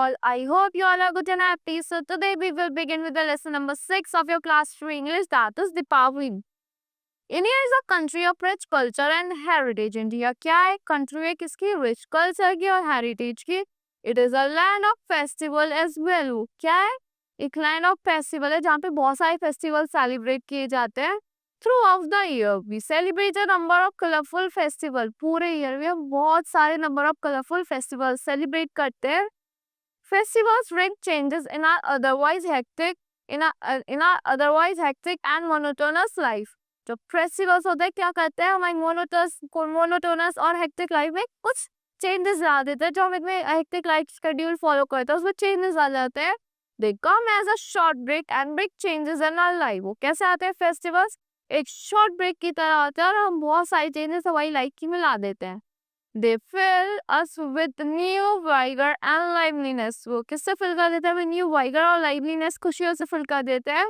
all. I hope you all are good and happy. So today we will begin with the lesson number 6 of your class 3 English, that is Deepavali. India is a country of rich culture and heritage. India क्या है? Country है किसकी? Rich culture की और heritage की. It is a land of festival as well. क्या है? एक land of festival है जहाँ पे बहुत सारे festival celebrate किए जाते हैं. Throughout the year, we celebrate a number of colorful festivals. पूरे year में बहुत सारे number of colorful festivals celebrate करते हैं. Festivals bring changes in our otherwise hectic and monotonous life. जो फेस्टिवल्स होते हैं क्या करते हैं, हमारी मोनोटोनस और हेक्टिक लाइफ में कुछ चेंजेस ला देते हैं. जो हम एक हेक्टिक लाइफ शेड्यूल फॉलो करते हैं उसमें चेंजेस आ जाते हैं. They come as a short break and big changes in our life. वो कैसे आते हैं फेस्टिवल्स? एक शॉर्ट ब्रेक की तरह आते हैं और हम बहुत सारी चेंजेस हमारी लाइफ की में ला देते हैं. They fill us with new vigor and liveliness. वो किससे fill कर देते हैं? हमें new vigor और liveliness खुशियों से fill कर देते हैं.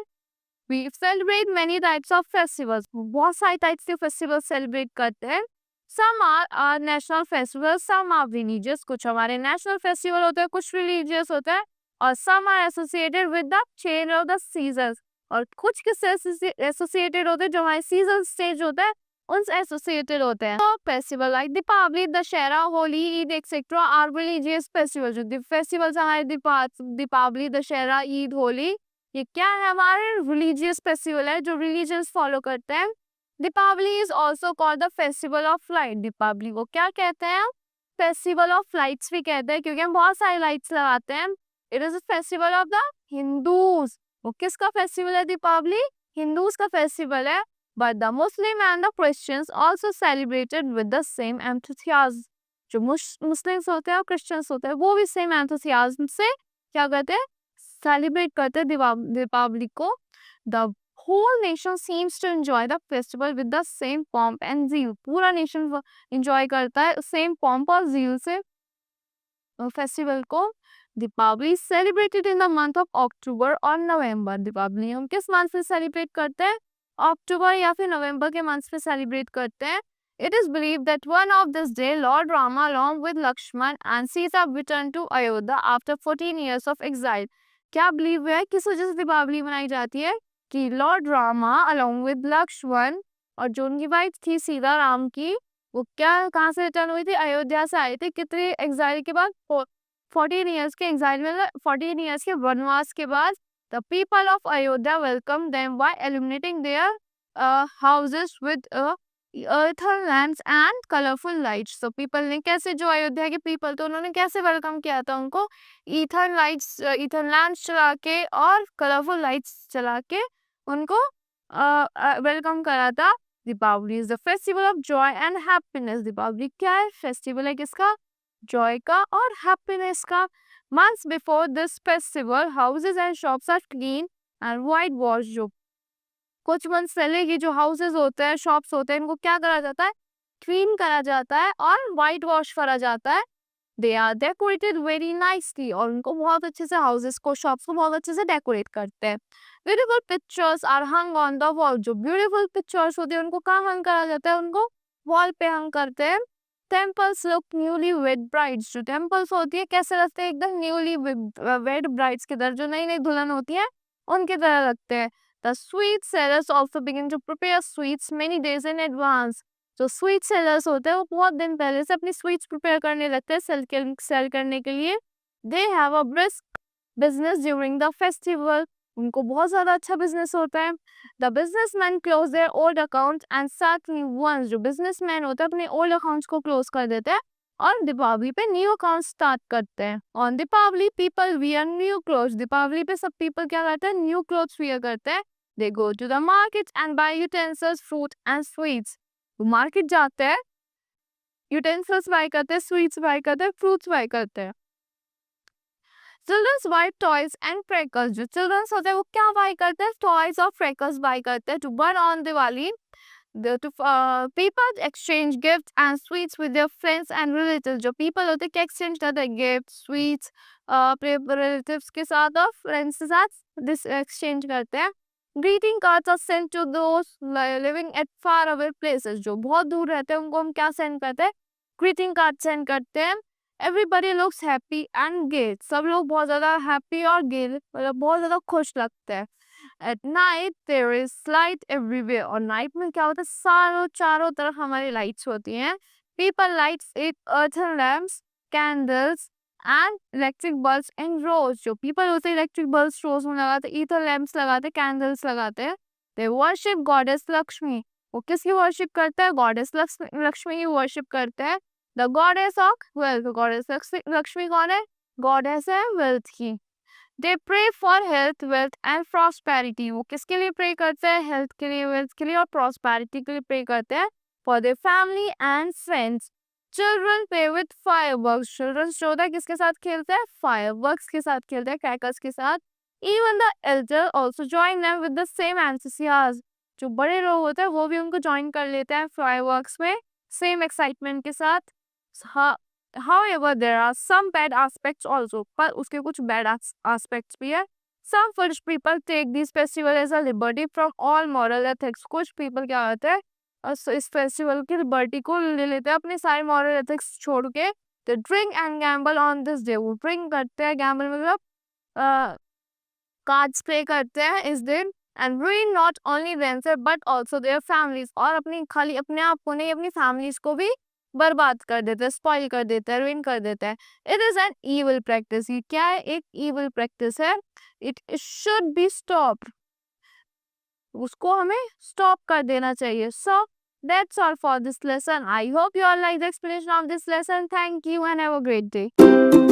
We celebrate many types of festivals. बहुत सारे types के festivals celebrate करते हैं. Some are national festivals, some are religious. कुछ हमारे national festival होते हैं, कुछ religious होते हैं, और some are associated with the change of the seasons. और कुछ किससे associated होते हैं जो हमारे season stage होता है उनसे एसोसिएटेड होते हैं. तो festival like Deepawali, Dussehra, Holi, Eid etcetera are religious festival. जो फेस्टिवल्स हमारे दीपावली, दशहरा, ईद, होली, ये क्या है? हमारे रिलीजियस फेस्टिवल है जो रिलीजन्स फॉलो करते हैं. Deepawali is also called the festival of light. Deepawali को क्या कहते हैं? फेस्टिवल ऑफ लाइट्स भी कहते हैं क्योंकि हम बहुत सारे लाइट्स लगाते हैं. It is a festival of the Hindus. वो किसका फेस्टिवल है दीपावली? हिंदूज का फेस्टिवल है. But the Muslim and the Christians also celebrated with the same enthusiasm. जो मुस्लिम्स होते हैं और क्रिश्चियंस होते हैं वो भी सेम एंथुसियाज्म से क्या करते हैं? सेलिब्रेट करते हैं दीपावली को. The whole nation seems to enjoy the festival with the same pomp and zeal. पूरा नेशन एंजॉय करता है सेम pomp और zeal से फेस्टिवल को. Deepawali celebrated in the month of October और नवंबर. दीपावली हम किस मंथ में सेलिब्रेट करते हैं? अक्टूबर या फिर नवंबर के मंथ में सेलिब्रेट करते हैं. It is believed that one of this day, Lord Rama, along with Lakshman and Sita, returned to Ayodhya after 14 years of exile. क्या बिलीव है किस वजह से दीपावली मनाई जाती है? कि Lord Rama along with Lakshman और जो उनकी वाइफ थी सीता राम की, वो क्या कहाँ से रिटर्न हुई थी? अयोध्या से आए थे. कितने एग्जाइल के बाद? 14 ईयर्स के एग्जाइल में, 14 ईयर्स के वनवास के बाद. The people of Ayodhya welcomed them by illuminating their houses with earthen lamps and colorful lights. So people ने कैसे, जो अयोध्या के people तो उन्होंने कैसे वेलकम किया था उनको? earthen lamps चला के और colorful lights चला के उनको वेलकम करा था. Deepawali is the festival of joy and happiness. Deepawali क्या है? फेस्टिवल है किसका? जॉय का और हैप्पीनेस का. Months before this festival, houses and shops are clean and whitewashed. जो कुछ मंथ्स पहले ये जो हाउसेस होते हैं, शॉप्स होते हैं, इनको क्या करा जाता है? क्लीन करा जाता है और वाइट वॉश करा जाता है. They are decorated very nicely. और उनको बहुत अच्छे से हाउसेस को, शॉप्स को बहुत अच्छे से डेकोरेट करते हैं. Beautiful pictures are hung on the wall. जो ब्यूटीफुल पिक्चर्स होते हैं उनको कहाँ हंग करा जाता है? उनको वॉल पे हंग करते हैं. Temples look newly wed brides. जो टेम्पल्स होती है कैसे लगते हैं? एकदम न्यूली वेड ब्राइड्स की तरह, जो नई नई दुल्हन होती है उनके तरह लगते हैं. The sweet sellers also begin to prepare sweets many days in advance. जो स्वीट सेलर्स होते हैं वो बहुत दिन पहले से अपनी स्वीट्स प्रिपेयर करने लगते हैं सेल करने के लिए. They have a brisk business during the festival. उनको बहुत ज़्यादा अच्छा बिजनेस होता है. The businessman close their old accounts and start new ones. जो बिजनेसमैन होते हैं अपने ओल्ड अकाउंट्स को क्लोज कर देते हैं और दीपावली पे न्यू अकाउंट स्टार्ट करते हैं. On Deepawali people wear new clothes. Deepawali पे सब पीपल क्या करते हैं? न्यू क्लोथ्स वियर करते हैं. They go to the market and buy utensils, fruit and sweets. वो मार्केट जाते हैं, यूटेंसिल्स बाय करते हैं, स्वीट्स बाय करते हैं, फ्रूट्स बाय करते हैं. Childrens buy toys and crackers. जो चिल्ड्रंस होते हैं वो क्या बाय करते हैं? टॉयज और क्रैकर्स बाय करते हैं to burn on Diwali. People exchange gifts and sweets with their friends and relatives. जो people होते हैं क्या exchange करते हैं? गिफ्ट, स्वीट्स अपने रिलेटिव्स के साथ और फ्रेंड्स के साथ exchange करते हैं. Greeting cards are sent to those living at far away places. जो बहुत दूर रहते हैं उनको हम क्या सेंड करते हैं? ग्रीटिंग कार्ड सेंड करते हैं. एवरीबडी लुक्स हैप्पी एंड गे, सब लोग बहुत ज्यादा हैप्पी और गे मतलब बहुत ज्यादा खुश लगते हैं। At night there is light everywhere, और नाइट में क्या होता है, सारों चारों तरफ हमारी लाइट्स होती हैं। People lights it earthen lamps, candles and electric bulbs in rows. जो पीपल होते हैं इलेक्ट्रिक बल्ब्स रोज में लगाते, ईथर लैम्प्स लगाते, कैंडल्स लगाते हैं। दे वर्शिप गॉडेस लक्ष्मी, वो किसकी वर्शिप करते हैं, गॉडेस लक्ष्मी की वर्शिप करते हैं। The goddess of wealth, goddess Lakshmi कौन है, गॉडेस है वेल्थ की। They pray for health wealth and prosperity, वो किसके लिए प्रे करते हैं, हेल्थ के लिए, वेल्थ के लिए और प्रॉस्पेरिटी के लिए प्रे करते हैं। For their family and friends. Children play with fireworks, children जो होता है किसके साथ खेलते हैं, फायरवर्क्स के साथ खेलते हैं, क्रैकर्स के साथ। Even the Elder also join them with the same enthusiasm, जो बड़े लोग होते हैं वो भी उनको ज्वाइन कर लेते हैं फायरवर्क्स में सेम एक्साइटमेंट के साथ। However, there are some bad aspects also, पर उसके कुछ bad aspects भी है। Some foolish people take this festival as a liberty from all moral ethics, कुछ people क्या होते हैं इस फेस्टिवल की लिबर्टी को ले लेते हैं अपने सारे मॉरल एथिक्स छोड़ के। they drink and gamble on this day, वो ड्रिंक करते हैं, गैम्बल मतलब कार्ड्स प्ले करते हैं इस दिन। And ruin not only themselves but also their families, और अपनी खाली अपने आप को नहीं अपनी फैमिलीज को भी बर्बाद कर देते हैं, स्पॉइल कर देते हैं, ruin कर देते हैं। It is an evil practice, ये क्या है, एक evil practice है। इट शुड बी स्टॉप, उसको हमें स्टॉप कर देना चाहिए। सो that's all for this lesson. I hope you all like the explanation of this lesson. Thank you and have a great day.